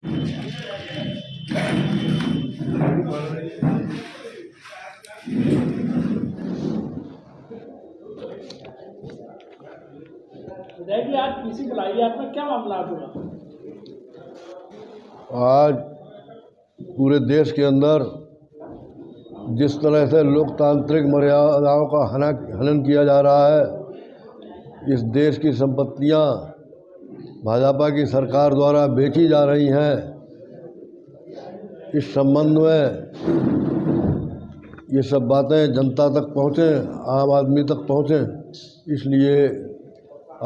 विधायक जी, आज पीसी बुलाई है, आपका क्या मामला हुआ? आज पूरे देश के अंदर जिस तरह से लोकतांत्रिक मर्यादाओं का हनन किया जा रहा है, इस देश की संपत्तियां भाजपा की सरकार द्वारा बेची जा रही हैं, इस संबंध में ये सब बातें जनता तक पहुँचें, आम आदमी तक पहुँचें, इसलिए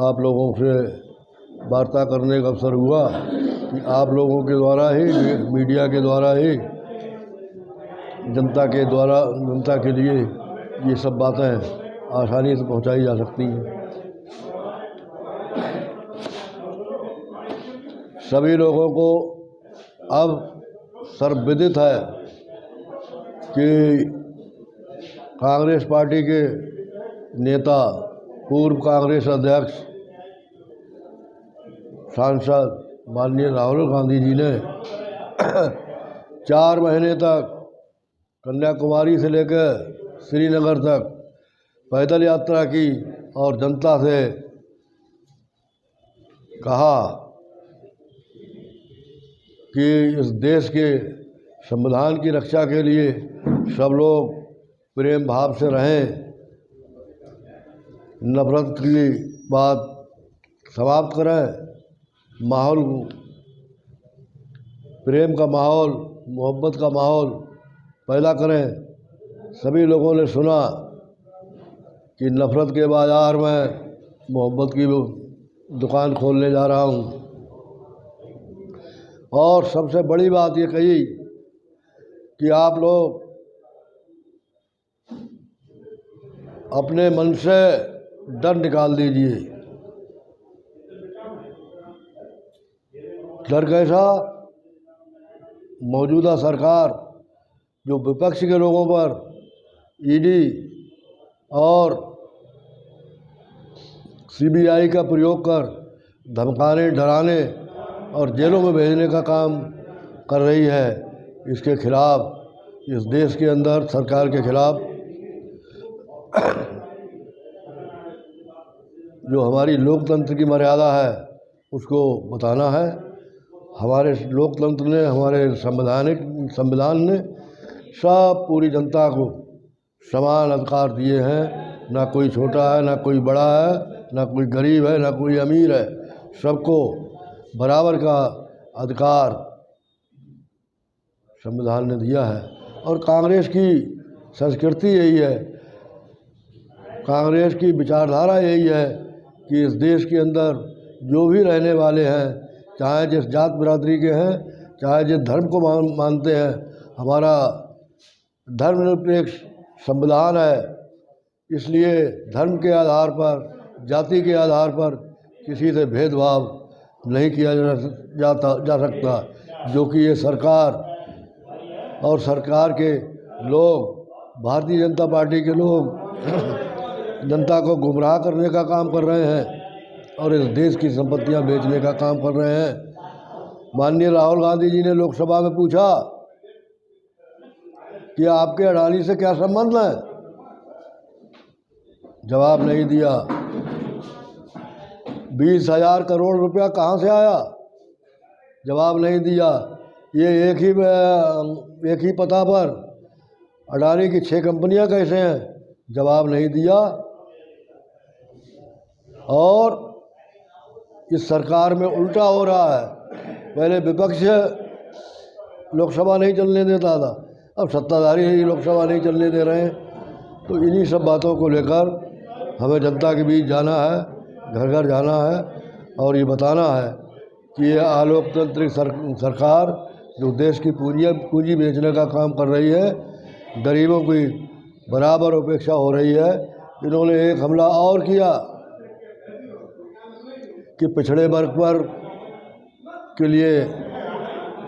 आप लोगों से वार्ता करने का अवसर हुआ कि आप लोगों के द्वारा ही, मीडिया के द्वारा ही जनता के लिए ये सब बातें आसानी से पहुंचाई जा सकती हैं। सभी लोगों को अब सर्वविदित है कि कांग्रेस पार्टी के नेता, पूर्व कांग्रेस अध्यक्ष, सांसद माननीय राहुल गांधी जी ने 4 महीने तक कन्याकुमारी से लेकर श्रीनगर तक पैदल यात्रा की और जनता से कहा कि इस देश के संविधान की रक्षा के लिए सब लोग प्रेम भाव से रहें, नफरत की बात समाप्त करें, माहौल, प्रेम का माहौल, मोहब्बत का माहौल पैदा करें। सभी लोगों ने सुना कि नफ़रत के बाज़ार में मोहब्बत की दुकान खोलने जा रहा हूँ, और सबसे बड़ी बात ये कही कि आप लोग अपने मन से डर निकाल दीजिए। डर कैसा? मौजूदा सरकार जो विपक्ष के लोगों पर ईडी और सीबीआई का प्रयोग कर धमकाने, डराने और जेलों में भेजने का काम कर रही है, इसके खिलाफ, इस देश के अंदर सरकार के खिलाफ जो हमारी लोकतंत्र की मर्यादा है उसको बताना है। हमारे लोकतंत्र ने, हमारे संविधान ने सब पूरी जनता को समान अधिकार दिए हैं। ना कोई छोटा है, ना कोई बड़ा है, ना कोई गरीब है, ना कोई अमीर है, सबको बराबर का अधिकार संविधान ने दिया है। और कांग्रेस की संस्कृति यही है, कांग्रेस की विचारधारा यही है कि इस देश के अंदर जो भी रहने वाले हैं, चाहे जिस जात बिरादरी के हैं, चाहे जिस धर्म को मानते हैं, हमारा धर्मनिरपेक्ष संविधान है। इसलिए धर्म के आधार पर, जाति के आधार पर किसी से भेदभाव नहीं किया जा सकता, जो कि ये सरकार और सरकार के लोग, भारतीय जनता पार्टी के लोग जनता को गुमराह करने का काम कर रहे हैं और इस देश की संपत्तियां बेचने का काम कर रहे हैं। माननीय राहुल गांधी जी ने लोकसभा में पूछा कि आपके अडानी से क्या संबंध है? जवाब नहीं दिया। 20,000 करोड़ रुपया कहाँ से आया? जवाब नहीं दिया। ये एक ही पता पर अडानी की 6 कंपनियां कैसे हैं? जवाब नहीं दिया। और इस सरकार में उल्टा हो रहा है, पहले विपक्ष लोकसभा नहीं चलने देता था, अब सत्ताधारी ही लोकसभा नहीं चलने दे रहे हैं। तो इन्हीं सब बातों को लेकर हमें जनता के बीच जाना है, घर घर जाना है और ये बताना है कि ये अलोकतांत्रिक सरकार जो देश की पूंजी बेचने का काम कर रही है, गरीबों की बराबर उपेक्षा हो रही है। इन्होंने एक हमला और किया कि पिछड़े वर्ग पर के लिए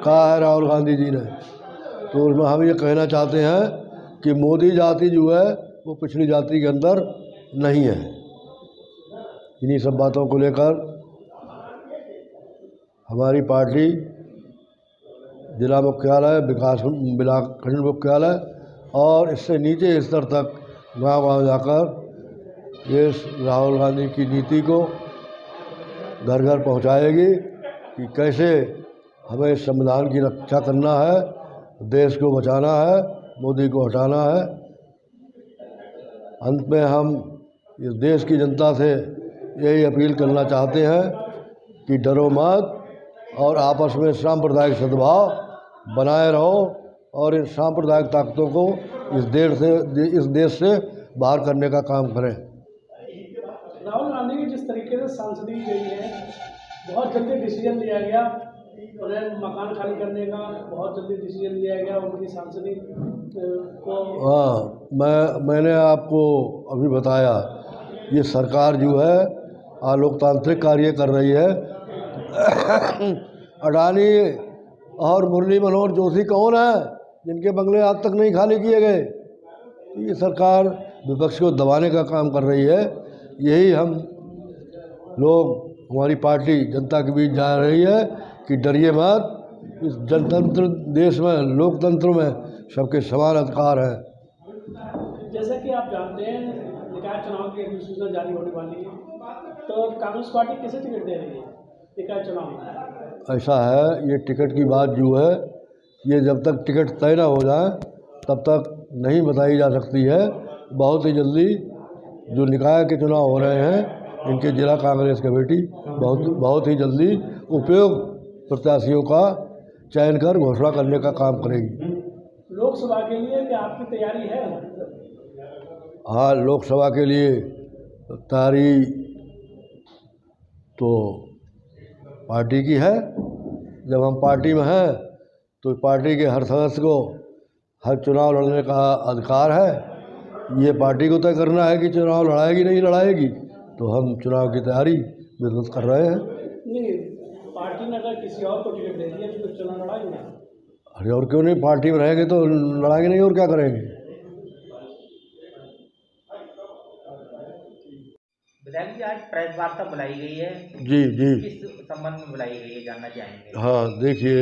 कहा है राहुल गांधी जी ने, तो उसमें हम ये कहना चाहते हैं कि मोदी जाति जो है वो पिछड़ी जाति के अंदर नहीं है। इन्हीं सब बातों को लेकर हमारी पार्टी जिला मुख्यालय, खंड मुख्यालय और इससे नीचे स्तर तक गांव-गांव जाकर ये राहुल गांधी की नीति को घर घर पहुंचाएगी कि कैसे हमें संविधान की रक्षा करना है, देश को बचाना है, मोदी को हटाना है। अंत में हम इस देश की जनता से यही अपील करना चाहते हैं कि डरो मत और आपस में सांप्रदायिक सद्भाव बनाए रहो और इन सांप्रदायिक ताकतों को इस देश से बाहर करने का काम करें। राहुल गांधी की जिस तरीके से सांसदी गई है, बहुत जल्दी डिसीजन लिया गया, उन्हें मकान खाली करने का बहुत जल्दी डिसीजन लिया गया उनकी सांसदी को। हाँ, मैंने आपको अभी बताया, ये सरकार जो है अलोकतांत्रिक कार्य कर रही है। अडानी और मुरली मनोहर जोशी कौन है जिनके बंगले आज तक नहीं खाली किए गए? तो ये सरकार विपक्ष को दबाने का काम कर रही है। यही हम लोग, हमारी पार्टी जनता के बीच जा रही है कि डरिए मत, इस जनतंत्र देश में, लोकतंत्र में सबके समान अधिकार हैं। जैसा कि आप जानते हैं, निकाय चुनाव की अधिसूचना जारी होने वाली है, तो कांग्रेस पार्टी किसे टिकट दे रही है निकाय चुनाव में? ऐसा है, ये टिकट की बात जो है, ये जब तक टिकट तय ना हो जाए तब तक नहीं बताई जा सकती है। बहुत ही जल्दी जो निकाय के चुनाव हो रहे हैं, इनके जिला कांग्रेस कमेटी बहुत ही जल्दी उपयुक्त प्रत्याशियों का चयन कर घोषणा करने का काम करेगी। लोकसभा के लिए क्या आपकी तैयारी है? हाँ, लोकसभा के लिए तैयारी तो पार्टी की है। जब हम पार्टी में हैं तो पार्टी के हर सदस्य को हर चुनाव लड़ने का अधिकार है। ये पार्टी को तय करना है कि चुनाव लड़ाएगी नहीं लड़ाएगी, तो हम चुनाव की तैयारी बिल्कुल कर रहे हैं। नहीं, पार्टी ने अगर किसी और को टिकट दे दिया तो चुनाव लड़ाएंगे? अरे और क्यों नहीं, पार्टी में रहेंगे तो लड़ाएंगे नहीं, और क्या करेंगे। विधायक जी, आज प्रेस वार्ता बुलाई गई है, जी जी, किस संबंध में बुलाई गई है जानना चाहेंगे? हाँ, देखिए,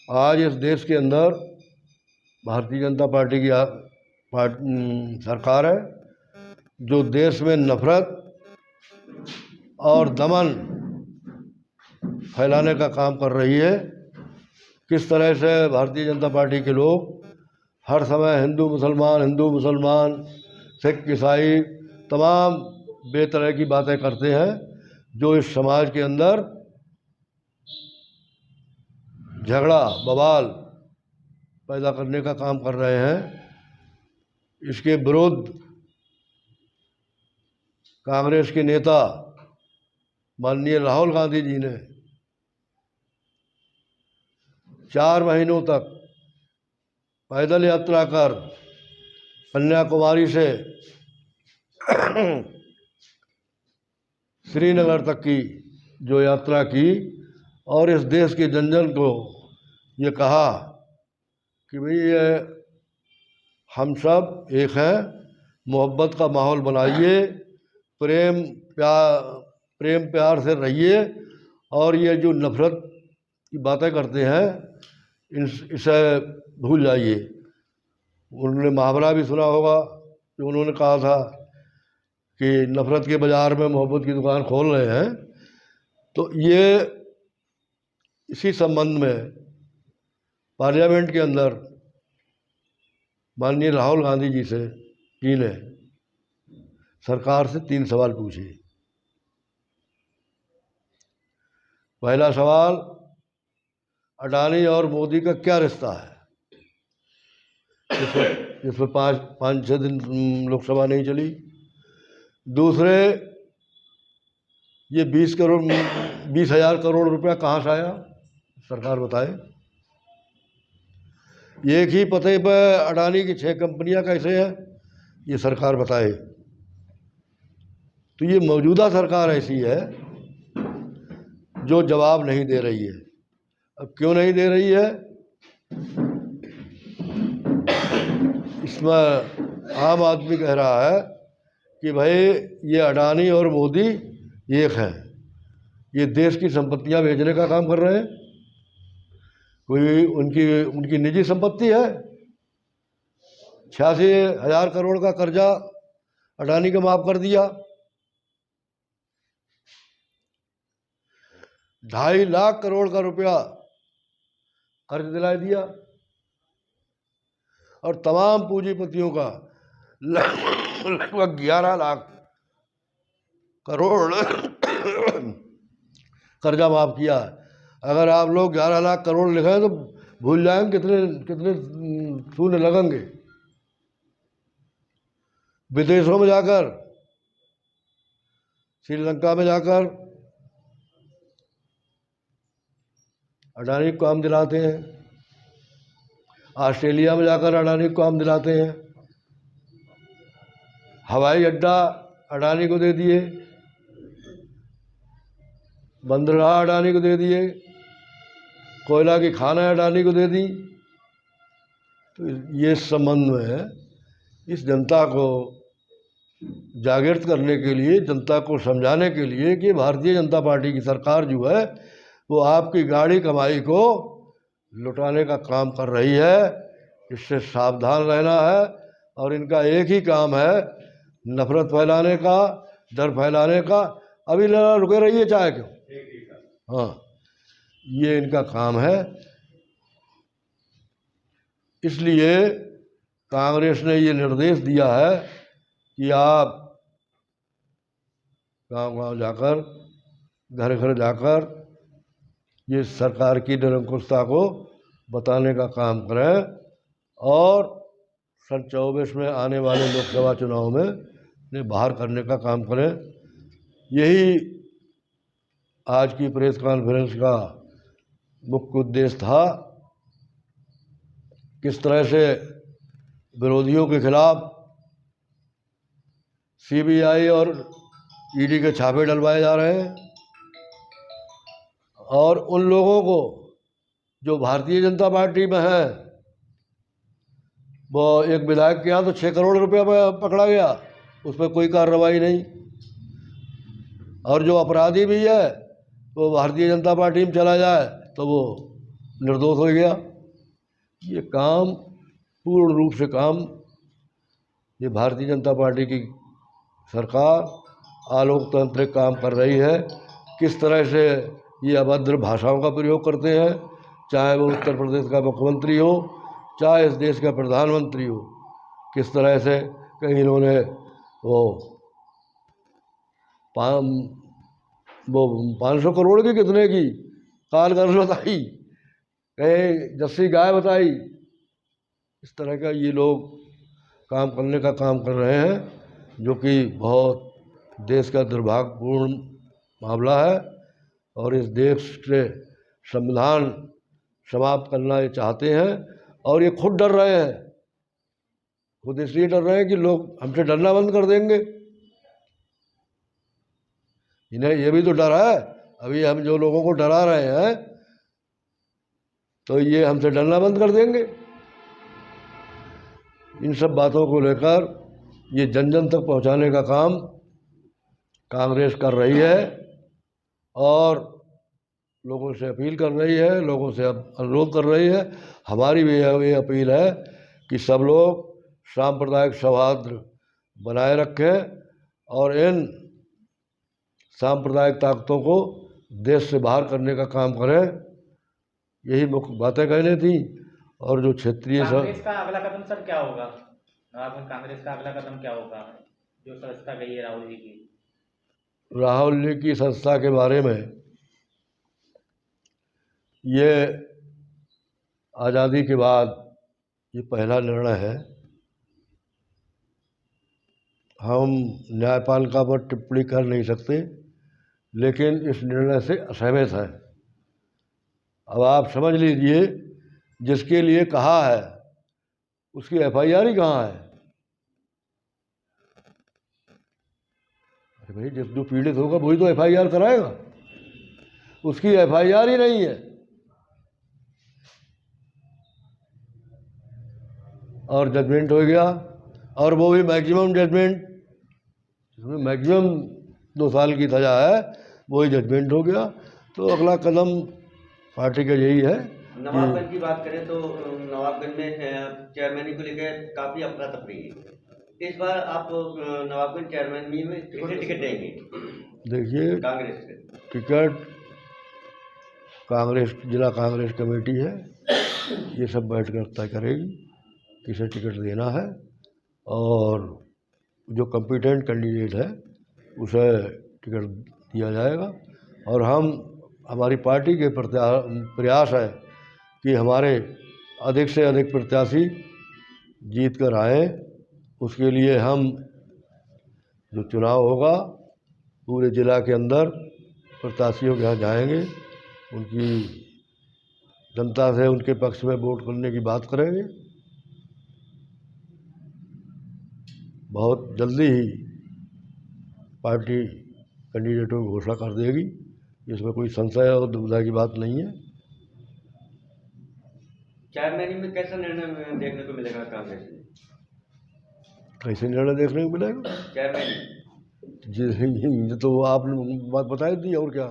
आज इस देश के अंदर भारतीय जनता पार्टी की सरकार है, जो देश में नफरत और दमन फैलाने का काम कर रही है। किस तरह से भारतीय जनता पार्टी के लोग हर समय हिंदू मुसलमान, सिख, ईसाई, तमाम बेतरह की बातें करते हैं, जो इस समाज के अंदर झगड़ा बवाल पैदा करने का काम कर रहे हैं। इसके विरुद्ध कांग्रेस के नेता माननीय राहुल गांधी जी ने 4 महीनों तक पैदल यात्रा कर कन्याकुमारी से श्रीनगर तक की जो यात्रा की, और इस देश के जन को ये कहा कि भाई ये हम सब एक हैं, मोहब्बत का माहौल बनाइए, प्रेम प्यार से रहिए, और ये जो नफरत की बातें करते हैं इसे भूल जाइए। उन्होंने मुहावरा भी सुना होगा कि उन्होंने कहा था कि नफरत के बाज़ार में मोहब्बत की दुकान खोल रहे हैं। तो ये इसी संबंध में पार्लियामेंट के अंदर माननीय राहुल गांधी जी ने सरकार से 3 सवाल पूछे। पहला सवाल, अडानी और मोदी का क्या रिश्ता है, जिसमें 5-6 दिन लोकसभा नहीं चली। दूसरे, ये 20,000 करोड़ रुपया कहाँ से आया, सरकार बताए। एक ही पते पर अडानी की 6 कंपनियां कैसे हैं, ये सरकार बताए। तो ये मौजूदा सरकार ऐसी है जो जवाब नहीं दे रही है। अब क्यों नहीं दे रही है, इसमें आम आदमी कह रहा है कि भाई ये अडानी और मोदी एक हैं, ये देश की संपत्तियां बेचने का काम कर रहे हैं। कोई उनकी उनकी निजी संपत्ति है? 86,000 करोड़ का कर्जा अडानी को माफ कर दिया, 2.5 लाख करोड़ का रुपया कर्ज दिला दिया, और तमाम पूंजीपतियों का लगभग 11 लाख करोड़ कर्जा माफ किया है। अगर आप लोग 11 लाख करोड़ लिखें तो भूल जाएंगे कितने कितने शून्य लगेंगे। विदेशों में जाकर, श्रीलंका में जाकर अडानी को काम दिलाते हैं, ऑस्ट्रेलिया में जाकर अडानी को काम दिलाते हैं, हवाई अड्डा अडानी को दे दिए, बंदरगाह अडानी को दे दिए, कोयला की खानें अडानी को दे दी। तो ये संबंध में इस जनता को जागृत करने के लिए, जनता को समझाने के लिए कि भारतीय जनता पार्टी की सरकार जो है वो आपकी गाढ़ी कमाई को लुटाने का काम कर रही है। इससे सावधान रहना है। और इनका एक ही काम है, नफरत फैलाने का, डर फैलाने का। अभी लड़ा रुके रहिए चाहे क्यों, हाँ, ये इनका काम है। इसलिए कांग्रेस ने ये निर्देश दिया है कि आप गांव-गांव जाकर, घर-घर जाकर ये सरकार की निरंकुशता को बताने का काम करें और सन 24 में आने वाले लोकसभा चुनाव में इन्हें बाहर करने का काम करें। यही आज की प्रेस कॉन्फ्रेंस का मुख्य उद्देश्य था। किस तरह से विरोधियों के खिलाफ सीबीआई और ईडी के छापे डलवाए जा रहे हैं, और उन लोगों को जो भारतीय जनता पार्टी में हैं, वो एक विधायक के यहाँ तो 6 करोड़ रुपया पकड़ा गया, उस पर कोई कार्रवाई नहीं, और जो अपराधी भी है वो भारतीय जनता पार्टी में चला जाए तो वो निर्दोष हो गया। ये काम पूर्ण रूप से काम ये भारतीय जनता पार्टी की सरकार अलोकतांत्रिक काम कर रही है। किस तरह से ये अभद्र भाषाओं का प्रयोग करते हैं, चाहे वो उत्तर प्रदेश का मुख्यमंत्री हो, चाहे इस देश का प्रधानमंत्री हो। किस तरह से कहीं इन्होंने वो 500 करोड़ की कितने की कार गर्ल बताई, कहीं जस्सी गाय बताई। इस तरह का ये लोग काम करने का काम कर रहे हैं, जो कि बहुत देश का दुर्भाग्यपूर्ण मामला है। और इस देश से संविधान समाप्त करना ये चाहते हैं, और ये खुद डर रहे हैं। खुद इसलिए डर रहे हैं कि लोग हमसे डरना बंद कर देंगे। इन्हें ये भी तो डर है, अभी हम जो लोगों को डरा रहे हैं तो ये हमसे डरना बंद कर देंगे। इन सब बातों को लेकर ये जन जन तक पहुंचाने का काम कांग्रेस कर रही है, और लोगों से अपील कर रही है, लोगों से अनुरोध कर रही है। हमारी भी ये अपील है कि सब लोग सांप्रदायिक सौहार्द बनाए रखें और इन सांप्रदायिक ताकतों को देश से बाहर करने का काम करें। यही मुख्य बातें कहनी थी। और जो क्षेत्रीय कांग्रेस का अगला कदम सर क्या होगा? कांग्रेस का अगला कदम क्या होगा जो संस्था गई है राहुल जी की? राहुल जी की संस्था के बारे में ये आज़ादी के बाद ये पहला निर्णय है। हम न्यायपालिका पर टिप्पणी कर नहीं सकते, लेकिन इस निर्णय से असहमत हैं। अब आप समझ लीजिए, जिसके लिए कहा है उसकी एफआईआर ही कहाँ है? अरे भाई, जो पीड़ित होगा वही तो एफआईआर कराएगा, उसकी एफआईआर ही नहीं है। और जजमेंट हो गया, और वो भी मैक्सिमम जजमेंट, जिसमें मैक्सिमम 2 साल की सजा है, वही जजमेंट हो गया। तो अगला कदम पार्टी का यही है नवाबगंज की बात करें तो नवाबगंज में चेयरमैनी को लेकर काफ़ी अफरा तफरी है। इस बार आप नवाबगंज चेयरमैनी में किसे टिकट देंगे? देखिए, कांग्रेस से। टिकट कांग्रेस, जिला कांग्रेस कमेटी है, ये सब बैठकर तय करेगी किसे टिकट देना है, और जो कॉम्पिटेंट कैंडिडेट है उसे टिकट दिया जाएगा। और हमारी पार्टी के प्रयास है कि हमारे अधिक से अधिक प्रत्याशी जीत कर आए। उसके लिए हम जो चुनाव होगा पूरे ज़िला के अंदर प्रत्याशियों के यहाँ जाएंगे, उनकी जनता से उनके पक्ष में वोट करने की बात करेंगे। बहुत जल्दी ही पार्टी कैंडिडेटों की घोषणा कर देगी, इसमें कोई संशय और दुविधा की बात नहीं है। चेयरमैनी में कैसा निर्णय देखने को मिलेगा कांग्रेस में? कैसे निर्णय देखने को मिलेगा? चेयरमैनी जी, तो आपने बात बताई दी, और क्या।